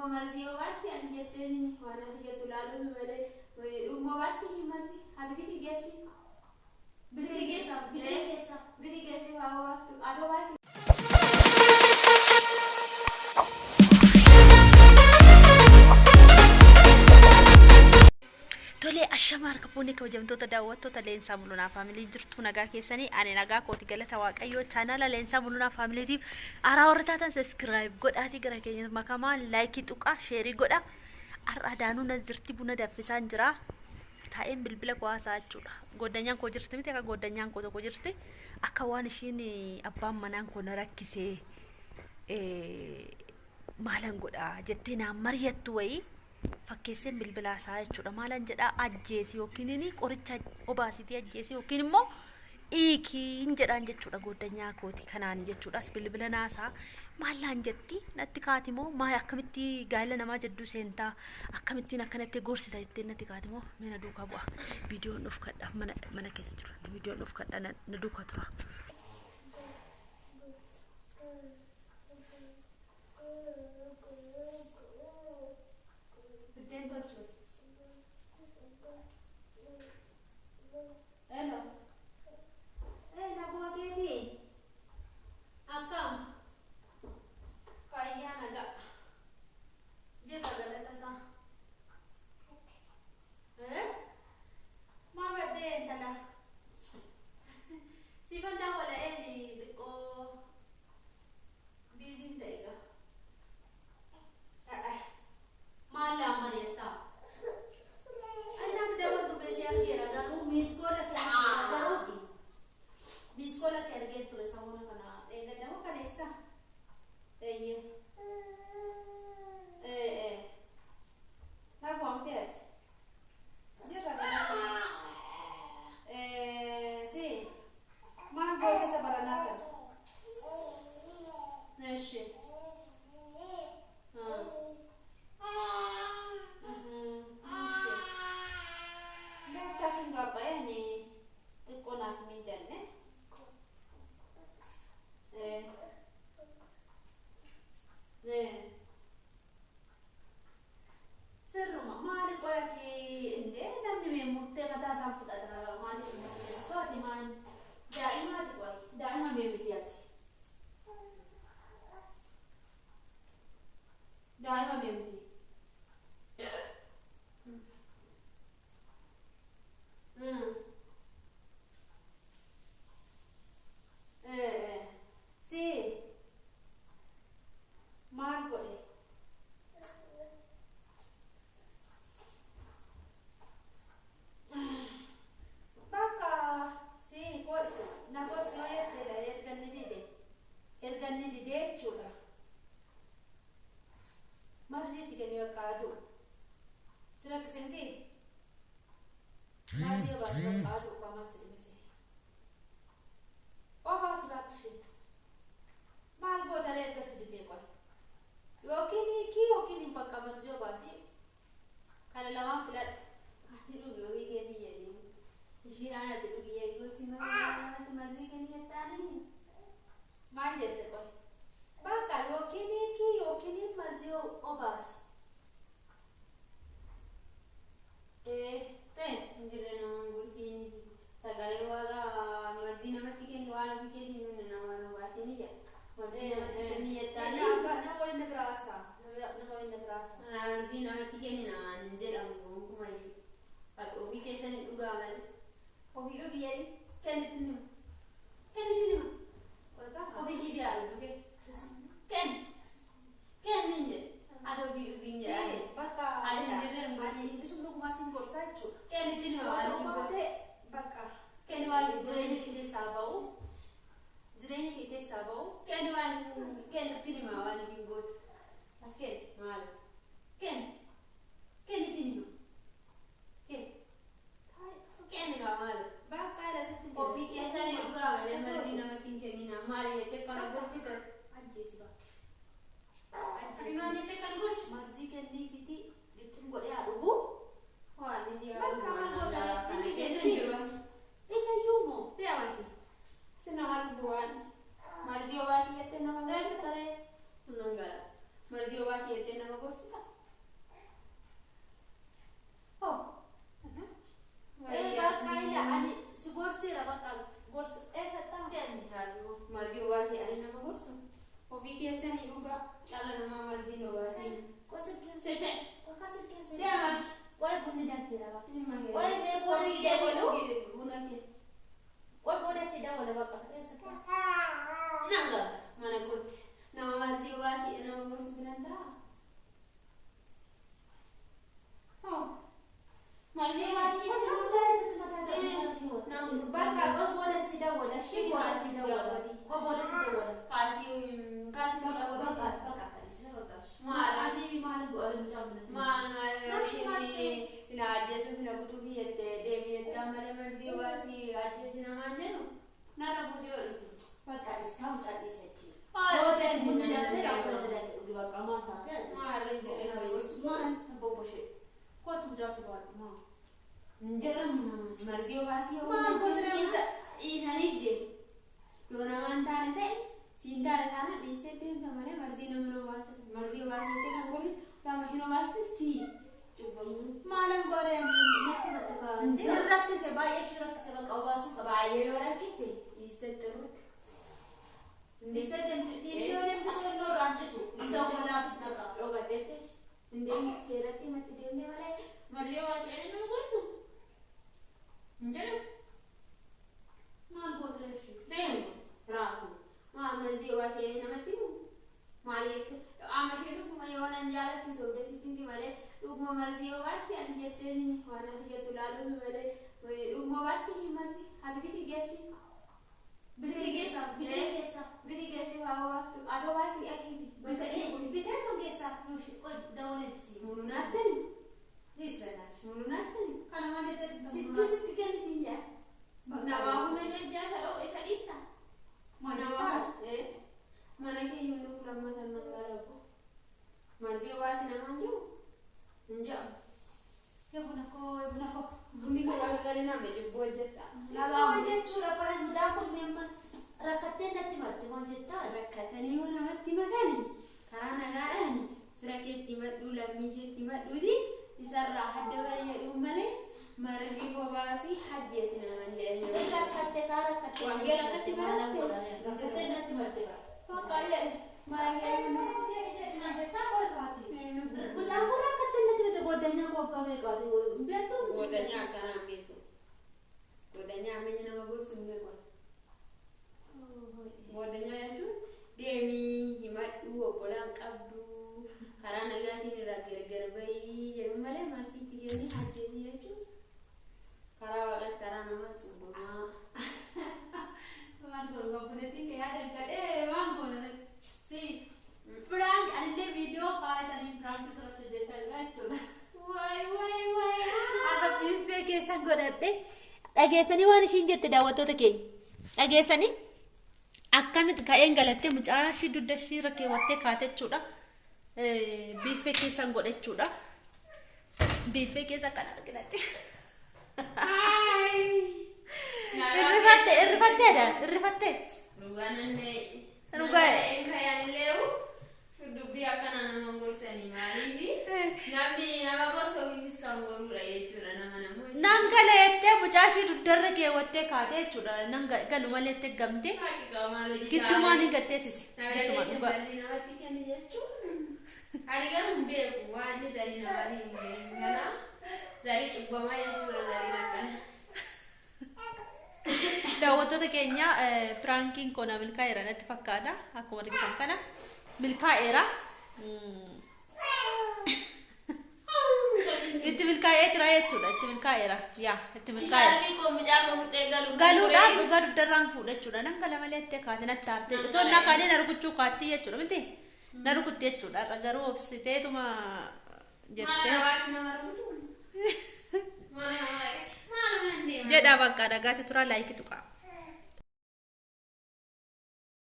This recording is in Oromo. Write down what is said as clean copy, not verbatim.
مرزي وباستي أنا جتني وأنا تيجي تلالو بملي وما باستي هي مرزي هذا بيتي جاسي بيتي جاسي وهو وقت أجو باستي Tole ashamaa harkafuuni kabajamtoota daawwattoota Leensaa Mul'unaa faamilii jirtu nagaa keessanii ani nagaa kooti galata waaqayyoo chaanaala Leensaa Mul'unaa faamiliitiif araa warra taatan subscribe godhaatii gara keenya makamaa laayikii tuqaa sheerii godha arraa daanuu na jirti buna daffisaan jira taa'een bilbila koo haasaa jechuudha goddanyaan koo jirti miti akka goddanyaan koo tokko jirti akka waan ishiin abbaan manaan koo na rakkisee maalan godha jettee naan mari'attu wayii fakkeesseen bilbilaa isaa jechuudha maalan jedhaa ajjeesi yookiin inni qoricha obaasitii ajjeesi yookiin immoo iikiin jedhaan jechuudha goddanyaa kooti kanaan jechuudhaas bilbila naasaa maalaan jetti natti kaatimoo maal akkamitti gaa'ela namaa jedduu seentaa akkamittiin akkanatti gorsita jettee natti kaatimoo mina duukaa bu'a viidiyoon of kadha mana keessa jiru viidiyoon of kadha na duukaa tura. Marzio basi jettee nama gorsita. Oh. Bakka ila ani si gorsira bakka gorsi eessatti Kenni kaalu marzii obaasii ani nama gorsu. Ofii keessanii dhugaa dhala namaa marziin obaasii. Seche. Deemachi. Qoy bunni danfira bakka. Qoy mee booda si dabalu. Buna kee. Qoy booda si dabala bakka eessatti. Nanga mana kootti. Nama marzii obaasii nama gorsu binan ta'a. Marzii obaasii bakka qoy booda si dabala shi booda si dabala. Qoy booda si dabala. Kaalsii bakka maali go'alu jamna. maal shini ina ajjeesuuf na kutuufi jettee deemee jettaa malee marzii obaasii ajjeesi namaan jedhu nana busee Bakka iskaam callisechi. Hotel bunni danfira president bakka maata. Maarree jedhee Usman boboshe. Kotu jaakirwa ma. Njeramu namaan marzii obaasii Maal godhee mucha dhiisanii deemu. Yoo namaan taane ta'e siin taane taana dhiistee deemta malee marzii nama obaasii marzii obaasii jettee kan godhe saa mashiin obaasii sii cubbamu. maalan gore natti mattaka. Rakkise baay'ee shi rakkise bakka obaasu qaba. Baay'ee yoo rakkise dhiistee xirruq. Dhiisee sonnoo raanchitu. Isa walaaf dhaqa. Dhokateettes indeen seeratti matti deemtee malee marzii obaasii ani nama gorsu. Njera Maal godhee shi. deemu raafu marzii obaasii ani namatti himu. Maaliif amashee dhuguma yoo nan jaalatti soodda sitti malee dhuguma marzii obaasti ati jettee waan ati jettu laaluun malee dhuguma obaasti hin marzii ati biti geessi. Bitee geessa. Bitee geessa. Biti geessi waa obaaftu ati obaasii akkiiti. Bitee nu geessa. Qoy dawalee si. Mulunaattani. Dhiisenas. Mulunaattani. Kana maal jettee Sitti sitti kennitiin jaa. Namaa hunda jajjaa sadoo isa dhiibta. Mana keeyyuu nuuf lammatan nan garabu. Marzii obaasii namaan jiru. Hin jedhamu. Eebuna koo. Bunni kan akka galee nama jibbuu hojjetta. Maal jechuudha bara mucaan kun meemman rakkattee natti matte maal jettaa? Rakkatanii yoo namatti himatanii karaa nagaadhaan fira keetti madhuu lammii keetti madhuuti isarraa adda baay'eedhuun malee marzii obaasii hajjeesi naman jedhanii. Rakkattee kaa rakkattee. Wangee rakkatti baratte. Rakkattee natti matte kaa. Fakkaayee maal jedhanii. Mucaan kun rakkattee natti matte goddanyaa koo abbaa meeqaati beektu? Goddanyaa akkanaan beeku. Goddanyaa ammayya nama gorsu hin beeku. Goddanyaa jechuun deemii himadhuu obbolaan qabdu karaa nagaatiin irraa gargar bahii jedhu malee marsiitti kennee hajjeesii jechuun karaa waaqas karaa namaas cubbamaa. Waan kun obboleettiin kee yaada gadhee waan kun si prank anillee viidiyoo kaayatanii prank sirratti hojjechaa jira jechuudha. Waay. Akka biiffee keessan godhadhe dhageessanii waan ishiin jette daawwattoota keenya dhageessanii akkamitti ka'een galattee mucaa ishii dugda ishii rakkeewwattee kaate jechuudha. Biiffee keessan godhachuudha. Biiffee keessa kan arginatte. Irrifattee. Dhugaanannee. Dhugaa. Enkayaalleewu dubbii akkana nama gorsanii maaliifi namni nama gorsa ofiifis kan godhudha jechuudha nama namoo. Nan gala jettee mucaa ishii dugdarra keewwattee kaate jechuudha. Nan galu malee jettee gamte. Giddumaan hin gatteessise. Namatti kenni jechuun ani garuu hin beeku waan inni zarii namatti hin beeku kana zarii cubbamaa jechuudha zariin akkana. Daawwattoota keenya prankiin koona milkaa'eera natti fakkaata. Akkuma argitan kana milkaa'eera. Itti milkaa'ee jira jechuudha. Itti milkaa'eera. Yaa itti milkaa'eera. Bishaan koo mucaa koo fudhee galuudhaan dhugaa dugdarraan fuudha jechuudha. Nan gala malee itti kaate natti haarte. Itoo na kaanee na rukuchuu kaatti jechuudha miti. Na rukutti jechuudha. Garuu obsiteetuma jettee. Jedha bakka dhagaatti tura laayikii tuqa.